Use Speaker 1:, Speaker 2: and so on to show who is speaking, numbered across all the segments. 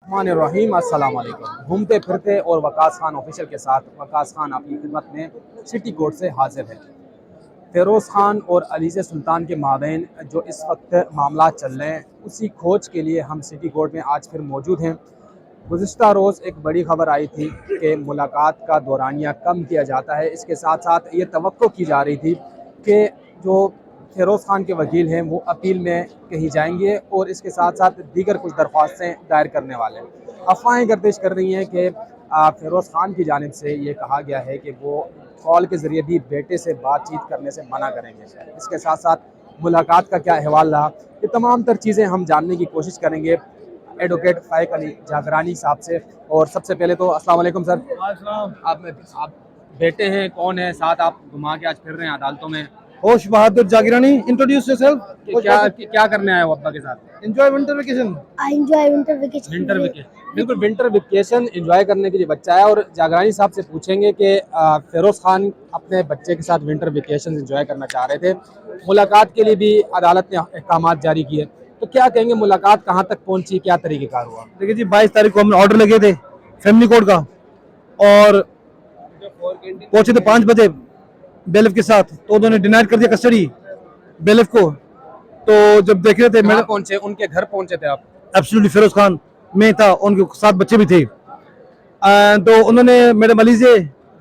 Speaker 1: रहीम अस्सलाम वालेकुम। घूमते फिरते और वकास खान ऑफिशियल के साथ वकास खान आपकी खिदमत में सिटी कोर्ट से हाजिर है। फ़िरोज़ खान और अलीज़ सुल्तान के माबैन जो इस वक्त मामला चल रहे हैं, उसी खोज के लिए हम सिटी कोर्ट में आज फिर मौजूद हैं। गुज़िश्ता रोज़ एक बड़ी खबर आई थी कि मुलाकात का दौरानिया कम किया जाता है। इसके साथ साथ ये तवक्को की जा रही थी कि जो फ़िरोज़ खान के वकील हैं वो अपील में कहीं जाएंगे और इसके साथ साथ दीगर कुछ दरख्वास्तें दायर करने वाले हैं। अफवाहें गर्दिश कर रही हैं कि फ़िरोज़ खान की जानिब से ये कहा गया है कि वो कॉल के ज़रिए भी बेटे से बातचीत करने से मना करेंगे। इसके साथ साथ मुलाकात का क्या अहवाल रहा, ये तमाम तर चीज़ें हम जानने की कोशिश करेंगे एडवोकेट फ़ाइक अली जागरानी साहब से। और सबसे पहले तो अस्सलाम वालेकुम सर। आप बेटे हैं, कौन है साथ आप घुमा के आज फिर रहे हैं अदालतों में?
Speaker 2: होश बहादुर जागीरानी, इंट्रोड्यूस योरसेल्फ।
Speaker 1: क्या करने आए हो अब्बा के साथ?
Speaker 2: Enjoy winter vacation.
Speaker 3: I enjoy winter vacation.
Speaker 1: Winter vacation, बिल्कुल विंटर वेकेशन एंजॉय करने के लिए बच्चा है। और जागरानी साहब से पूछेंगे कि फ़िरोज़ खान अपने बच्चे के साथ विंटर वेकेशन एंजॉय करना चाह रहे थे, मुलाकात के लिए भी अदालत ने अहकाम जारी किए, तो क्या कहेंगे, मुलाकात कहाँ तक पहुँची, क्या तरीक़ेकार हुआ?
Speaker 2: देखिए जी, 22 तारीख को हमने ऑर्डर लगे थे फैमिली कोर्ट का और पहुंचे थे 5 बजे बेलिफ के साथ, तो उन्होंने डिनाइड कर दिया कस्टडी बेलिफ को। तो जब देख रहे थे
Speaker 1: कहाँ पहुँचे, उनके घर पहुँचे थे आप?
Speaker 2: एब्सोल्युटली फ़िरोज़ खान में था, उनके 7 बच्चे भी थे। तो उन्होंने मैडम अलीज़े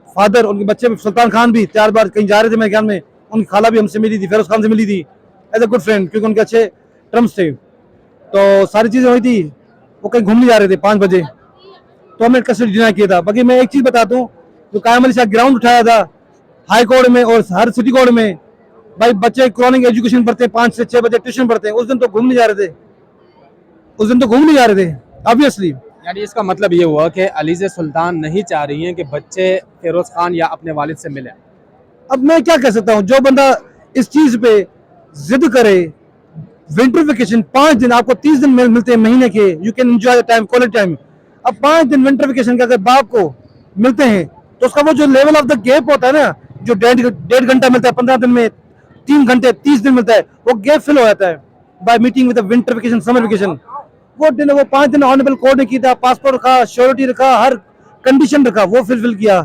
Speaker 2: फादर, उनके बच्चे सुल्तान खान भी 4 बार कहीं जा रहे थे मेरे ख्याल में, उनकी खाला भी हमसे मिली थी, फ़िरोज़ खान से मिली थी एज ए गुड फ्रेंड, क्योंकि उनके अच्छे टर्म्स थे। तो सारी चीज़ें हुई थी, वो कहीं घूमने जा रहे थे 5 बजे, तो हमने कस्टडी डिनाई किया था। बाकी मैं एक चीज़ बताता हूँ, जो कायम अली शाह ग्राउंड उठाया था हाई कोर्ट में और हर सिटी कोर्ट में, भाई बच्चे क्रॉनिक एजुकेशन पढ़ते हैं, 5 से 6 बजे ट्यूशन पढ़ते हैं, उस दिन तो घूमने जा रहे थे, ऑब्वियसली।
Speaker 1: यानी इसका मतलब ये हुआ कि अलीज़ सुल्तान नहीं चाह रही हैं कि बच्चे फ़िरोज़ खान या अपने वालिद से मिलें।
Speaker 2: अब मैं क्या कह सकता हूँ, जो बंदा इस चीज़ पे जिद करे, विंटर वेकेशन 5 दिन आपको 30 दिन मिलते हैं महीने के, you can enjoy time, quality time. अब 5 दिन विंटर वेकेशन के अगर बाप को मिलते हैं तो उसका वो जो लेवल ऑफ द गैप होता है ना, जो 1.5 घंटा मिलता है 15 दिन में, 3 घंटे 30 दिन मिलता है, वो गैप फिल हो जाता है by meeting with winter vacation, summer vacation. वो 5 दिन ऑनरेबल कोर्ट ने किया था, पासपोर्ट रखा, श्योरिटी रखा, हर कंडीशन रखा, वो फुलफिल किया।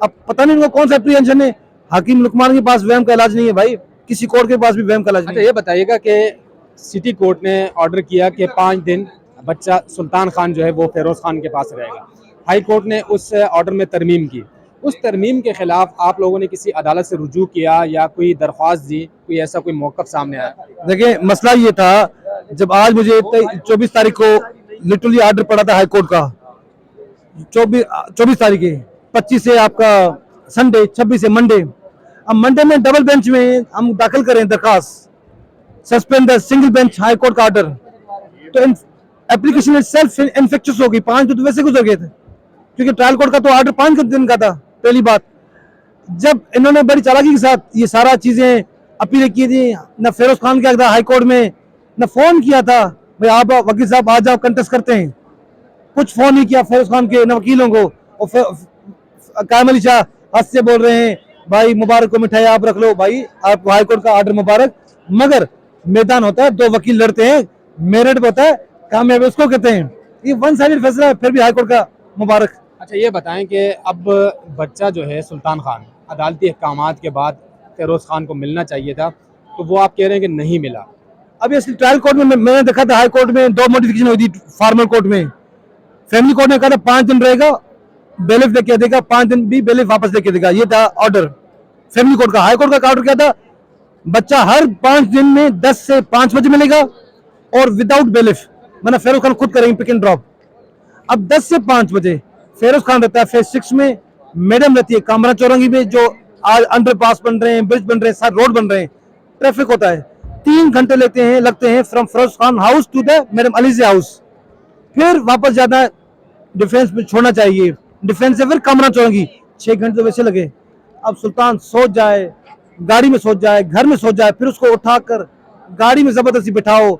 Speaker 2: अब पता नहीं उनको कौन सा एप्रीहेंशन है। हकीम लुकमान के पास वहम का इलाज नहीं है भाई, किसी कोर्ट के पास भी वहम का इलाज नहीं है।
Speaker 1: ये बताइएगा कि सिटी कोर्ट ने ऑर्डर किया कि 5 दिन बच्चा सुल्तान खान जो है वो फ़िरोज़ खान के पास रहेगा। हाई कोर्ट ने उस ऑर्डर में तरमीम की, उस तरमीम के खिलाफ आप लोगों ने किसी अदालत से रुजू किया या कोई दरख्वास्त दी, कोई ऐसा कोई मौक़िफ़ सामने आया?
Speaker 2: देखिए, मसला ये था, जब आज मुझे 24 तारीख को लिटरली ऑर्डर पड़ा था हाई कोर्ट का, 24 तारीख है, 25 से आपका संडे, 26 से मंडे। अब मंडे में डबल बेंच में हम दाखिल करें दरखास्त, suspend the single bench high court का ऑर्डर, तो एप्लीकेशन सेल्फ इन्फेक्शियस हो गई। 5 दिन तो वैसे गुजर गए थे, क्योंकि ट्रायल कोर्ट का तो ऑर्डर 5 दिन का था। पहली बात, जब इन्होंने बड़ी चालाकी के साथ ये सारा चीजें अपील की थी, न फ़िरोज़ खान क्या था हाई कोर्ट में, न फोन किया था भाई आप वकील साहब आ जाओ कंटेस्ट करते हैं, कुछ फोन नहीं किया फ़िरोज़ खान के न वकीलों को। और कायम अली शाह हंस से बोल रहे हैं भाई मुबारक को मिठाई आप रख लो, भाई आपको हाई कोर्ट का ऑर्डर मुबारक, मगर मैदान होता है, 2 वकील लड़ते हैं, मेरिट होता है, कामयाबी उसको कहते हैं। ये वन साइडेड फैसला है, फिर भी हाई कोर्ट का मुबारक।
Speaker 1: अच्छा ये बताएं कि अब बच्चा जो है सुल्तान खान, अदालती अहकामात के बाद फ़िरोज़ खान को मिलना चाहिए था, तो वो आप कह रहे हैं कि नहीं मिला।
Speaker 2: अभी असली ट्रायल कोर्ट में मैंने देखा था, हाई कोर्ट में 2 मॉडिफिकेशन हुई थी। फॉर्मल कोर्ट में फैमिली कोर्ट ने कहा था 5 दिन रहेगा, बेलिफ लेके देगा, 5 दिन भी बेलिफ वापस लेके देगा, ये था ऑर्डर फैमिली कोर्ट का। हाई कोर्ट का ऑर्डर क्या था, बच्चा हर 5 दिन में 10 से 5 बजे मिलेगा और विदाउट बेलिफ, मतलब फ़िरोज़ खान खुद करेंगे पिक एंड ड्रॉप। अब 10 से 5 बजे फ़िरोज़ खान रहता है फेज 6 में, मैडम रहती है कामरा चौरंगी में, जो आज अंडरपास बन रहे हैं, ब्रिज बन रहे हैं, सारे रोड बन रहे हैं, ट्रैफिक होता है, 3 घंटे लगते हैं from Firoz Khan house to the madam Alizeh house. फिर वापस जाना, डिफेंस में छोड़ना चाहिए, डिफेंस से फिर कामरा चौरंगी, 6 घंटे तो वैसे लगे। अब सुल्तान सो जाए, गाड़ी में सो जाए, घर में सो जाए, फिर उसको उठाकर गाड़ी में जबरदस्ती बिठाओ,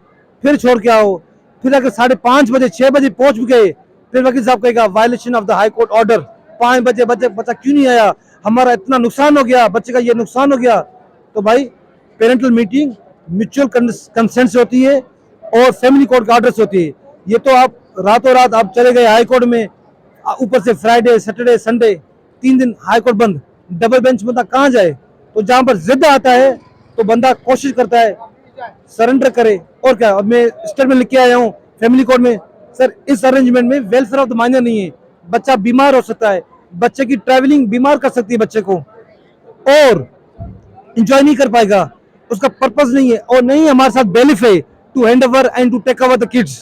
Speaker 2: फिर छोड़ के आओ, फिर अगर 5:30 बजे 6 बजे पहुंच गए, फिर वकील साहब कहेगा violation of the high court order, 5 बजे बच्चा क्यों नहीं आया, हमारा इतना नुकसान हो गया, बच्चे का ये नुकसान हो गया। तो भाई पेरेंटल मीटिंग म्यूचुअल कंसेंट से होती है और फैमिली कोर्ट का ऑर्डर से होती है। ये तो आप रातों रात आप चले गए हाई कोर्ट में, ऊपर से फ्राइडे सैटरडे संडे 3 दिन हाई कोर्ट बंद, डबल बेंच बंदा कहाँ जाए? तो जहां पर जिद आता है तो बंदा कोशिश करता है सरेंडर करे। और क्या, अब मैं स्टेटमेंट लिख के आया हूँ फैमिली कोर्ट में, सर इस अरेंजमेंट में वेलफेयर ऑफ द माइनर नहीं है, बच्चा बीमार हो सकता है, बच्चे की ट्रैवलिंग बीमार कर सकती है बच्चे को, और इंजॉय नहीं कर पाएगा, उसका पर्पज नहीं है, और नहीं हमारे साथ बेलिफ है to hand over and to take over the kids.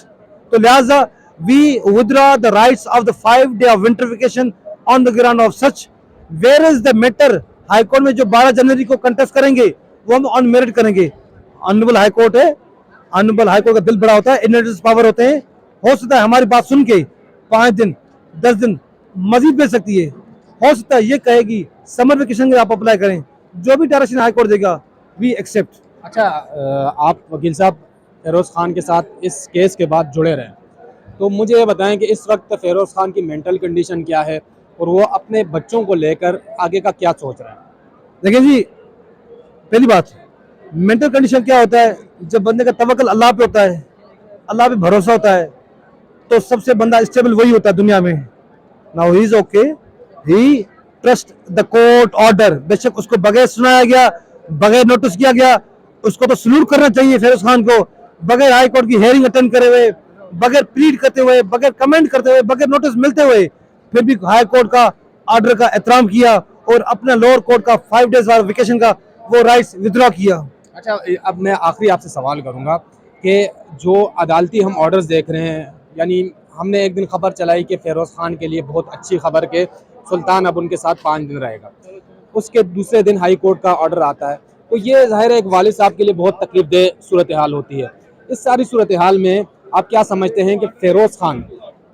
Speaker 2: तो लिहाजा we withdraw the rights of the 5 day of winter vacation on the ground of such. Where is the matter? High court में जो 12 जनवरी को कंटेस्ट करेंगे वो हम ऑन मेरिट करेंगे। ऑनरेबल हाईकोर्ट है, ऑनरेबल हाईकोर्ट का दिल बड़ा होता है, इनहेरिटेंस पावर होते हैं। हो सकता है हमारी बात सुन के 5 दिन 10 दिन मजीद दे सकती है, हो सकता है ये कहेगी समर वेकेशन में आप अप्लाई करें, जो भी डायरेक्शन हाईकोर्ट देगा वी एक्सेप्ट।
Speaker 1: अच्छा, आप वकील साहब फेरोज़ खान के साथ इस केस के बाद जुड़े रहे, तो मुझे ये बताएं कि इस वक्त फेरोज़ खान की मेंटल कंडीशन क्या है और वो अपने बच्चों को लेकर आगे का क्या सोच रहे हैं?
Speaker 2: देखिए जी, पहली बात, मेंटल कंडीशन क्या होता है? जब बंदे का तवक्कल अल्लाह पे होता है, अल्लाह पे भरोसा होता है, तो सबसे बंदा स्टेबल वही होता है दुनिया में। Now he is okay, he trust the court order. बेशक उसको बगैर सुनाया गया, बगैर नोटिस किया गया, उसको तो सलूट करना चाहिए फेरोज खान को, बगैर हाई कोर्ट की हेयरिंग अटेंड करे हुए, बगैर प्लीड करते हुए, बगैर कमेंट करते हुए, बगैर नोटिस मिलते हुए, फिर भी हाई कोर्ट का ऑर्डर का एहतराम किया और अपना लोअर कोर्ट का 5 डेज वेकेशन का वो राइट्स विथड्रॉ किया।
Speaker 1: अच्छा, अब मैं आखिरी आपसे सवाल करूंगा कि जो अदालती हम ऑर्डर्स देख रहे हैं, यानी हमने एक दिन खबर चलाई कि फेरोज़ खान के लिए बहुत अच्छी खबर के सुल्तान अब उनके साथ 5 दिन रहेगा, उसके दूसरे दिन हाई कोर्ट का ऑर्डर आता है, तो ये ज़ाहिर है एक वालिद साहब के लिए बहुत तकलीफदेह सूरत हाल होती है। इस सारी सूरत हाल में आप क्या समझते हैं कि फेरोज़ खान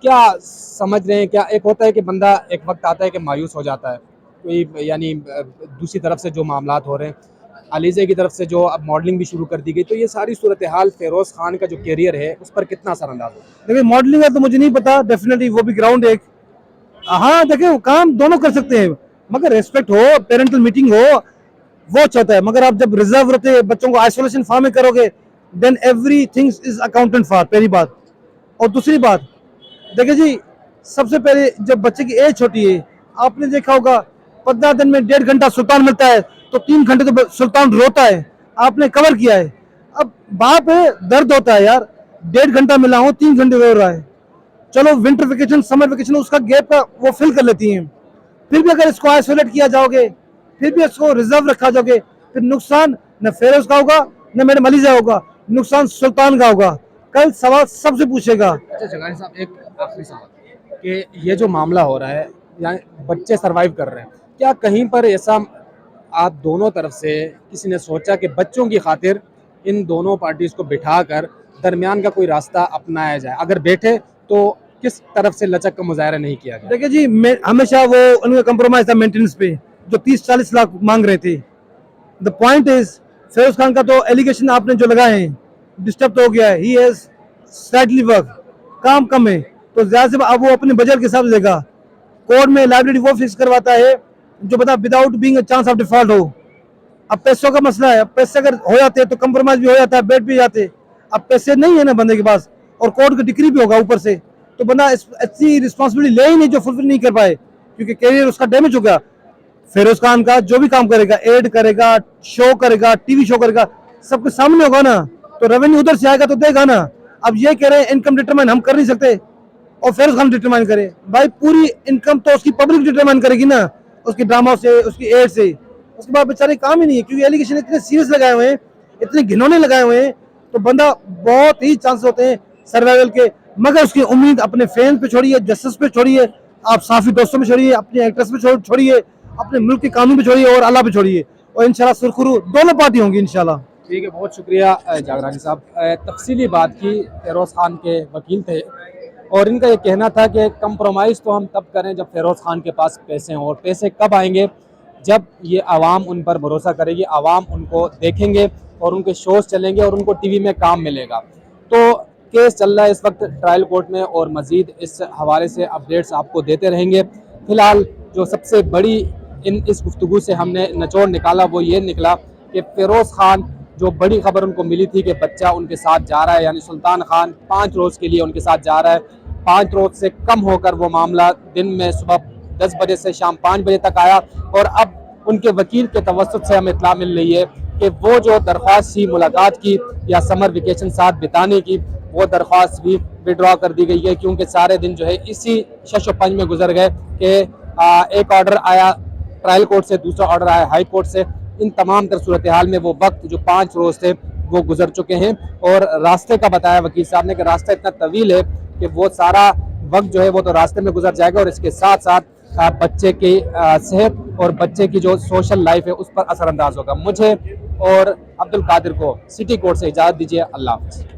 Speaker 1: क्या समझ रहे हैं? क्या एक होता है कि बंदा एक वक्त आता है कि मायूस हो जाता है, कोई यानी दूसरी तरफ से जो मामलात हो रहे हैं, अलीज़े की तरफ से जो अब मॉडलिंग भी शुरू कर दी गई, तो ये सारी सूरत हाल फेरोज़ खान का जो कैरियर है उस पर कितना असरअंदाज हो?
Speaker 2: देखिए मॉडलिंग है तो मुझे नहीं पता, डेफिनेटली वो भी ग्राउंड एक, हाँ देखिए काम दोनों कर सकते हैं, मगर रेस्पेक्ट हो, पेरेंटल मीटिंग हो, वो चाहता है। मगर आप जब रिजर्व रहते हैं, बच्चों को आइसोलेशन फार्म में करोगे, then everything is accountant for, पहली बात। और दूसरी बात, देखिए जी, सबसे पहले जब बच्चे की एज छोटी है, आपने देखा होगा 15 दिन में 1.5 घंटा सुल्तान मिलता है, तो 3 घंटे तो सुल्तान रोता है, आपने कवर किया है। अब बाप है, दर्द होता है यार, 1.5 घंटा मिला हूँ, 3 घंटे रो रहा है। चलो विंटर वेकेशन समर वेकेशन उसका गैप का वो फिल कर लेती हैं, फिर भी अगर इसको आइसोलेट किया जाओगे, फिर भी इसको रिजर्व रखा जाओगे, फिर नुकसान न फेरोज का होगा न मेरे मलीजा होगा, नुकसान सुल्तान का होगा। कल सवाल सबसे पूछेगा।
Speaker 1: अच्छा जगानी साहब, एक आखिरी सवाल कि ये जो मामला हो रहा है, यानी बच्चे सरवाइव कर रहे हैं, क्या कहीं पर ऐसा आप दोनों तरफ से किसी ने सोचा कि बच्चों की खातिर इन दोनों पार्टीज़ को बिठाकर दरमियान का कोई रास्ता अपनाया जाए? अगर बैठे तो किस तरफ से लचक का मुजाहरा नहीं किया गया?
Speaker 2: देखिए जी, मैं हमेशा वो उनका कंप्रोमाइज था मेंटेनेंस पे, जो 30-40 लाख मांग रहे थे। The point is, Feroz Khan का तो एलिगेशन आपने जो लगाए हैं डिस्टर्ब तो हो गया है, ही हैज स्लाइटली वर्क, काम कम है, तो ज्यादा से अब वो अपने बजट के हिसाब से देगा। कोर्ट में लाइब्रेरी वो फिक्स करवाता है जो बता without being a chance of default हो। अब पैसों का मसला है, अब पैसे अगर हो जाते हैं तो कंप्रोमाइज भी हो जाता है, बैठ भी जाते। अब पैसे नहीं है ना बंदे के पास, और कोर्ट का डिक्री भी होगा ऊपर से, तो बंदा अच्छी रिस्पॉन्सिबिलिटी ले ही नहीं जो फुलफिल नहीं कर पाए, क्योंकि कैरियर उसका डैमेज हो गया। फेरोज खान का जो भी काम करेगा, एड करेगा, शो करेगा, टीवी शो करेगा, सबके सामने होगा ना, तो रेवेन्यू उधर से आएगा तो देगा ना। अब ये कह रहे हैं इनकम डिटरमाइन हम कर नहीं सकते और फेरोज खान डिटरमाइन करे, भाई पूरी इनकम तो उसकी पब्लिक डिटरमाइन करेगी ना, उसकी ड्रामा से, उसकी एड से। उसके बाद बेचारे काम ही नहीं है, क्योंकि एलिगेशन इतने सीरियस लगाए हुए हैं, इतने घिनौने लगाए हुए हैं, तो बंदा बहुत ही चांस होते हैं सर्वाइवल के। मगर उसकी उम्मीद अपने फैन पे छोड़िए, जस्टिस पे छोड़िए, आप साफी दोस्तों पे छोड़िए, अपने एक्टर्स पे छोड़िए, अपने मुल्क के कानून पे छोड़िए और अल्लाह पे छोड़िए, और इंशाल्लाह सुरखुरू दोनों पार्टी होंगी इंशाल्लाह।
Speaker 1: ठीक है, बहुत शुक्रिया जागरानी साहब। तफसीली बात की फेरोज़ खान के वकील थे और इनका ये कहना था कि कंप्रोमाइज़ तो हम तब करें जब फेरोज़ खान के पास पैसे हों, और पैसे कब आएंगे? जब ये आवाम उन पर भरोसा करेगी, आवाम उनको देखेंगे और उनके शोज़ चलेंगे और उनको टीवी में काम मिलेगा। तो केस चल रहा है इस वक्त ट्रायल कोर्ट में, और मज़ीद इस हवाले से अपडेट्स आपको देते रहेंगे। फ़िलहाल जो सबसे बड़ी इस गुफ्तगू से हमने निचोड़ निकाला वो ये निकला कि फेरोज़ खान, जो बड़ी खबर उनको मिली थी कि बच्चा उनके साथ जा रहा है, यानी सुल्तान खान 5 रोज़ के लिए उनके साथ जा रहा है, 5 रोज से कम होकर वो मामला दिन में सुबह 10 बजे से शाम 5 बजे तक आया, और अब उनके वकील के तवस्सुत से हमें इत्तला मिल रही है कि वो जो दरख्वास्त थी मुलाकात की या समर वेकेशन साथ बिताने की, वो दरख्वास्त भी विड्रॉ कर दी गई है, क्योंकि सारे दिन जो है इसी शश व पंज में गुजर गए कि एक ऑर्डर आया ट्रायल कोर्ट से, दूसरा ऑर्डर आया हाई कोर्ट से। इन तमाम तर सूरत हाल में वो वक्त जो 5 रोज थे वो गुजर चुके हैं, और रास्ते का बताया वकील साहब ने कि रास्ता इतना तवील है कि वो सारा वक्त जो है वो तो रास्ते में गुजर जाएगा, और इसके साथ साथ बच्चे की सेहत और बच्चे की जो सोशल लाइफ है उस पर असरअंदाज होगा। मुझे और अब्दुल कादिर को सिटी कोर्ट से इजाज़त दीजिए। अल्लाह हाफ़िज़।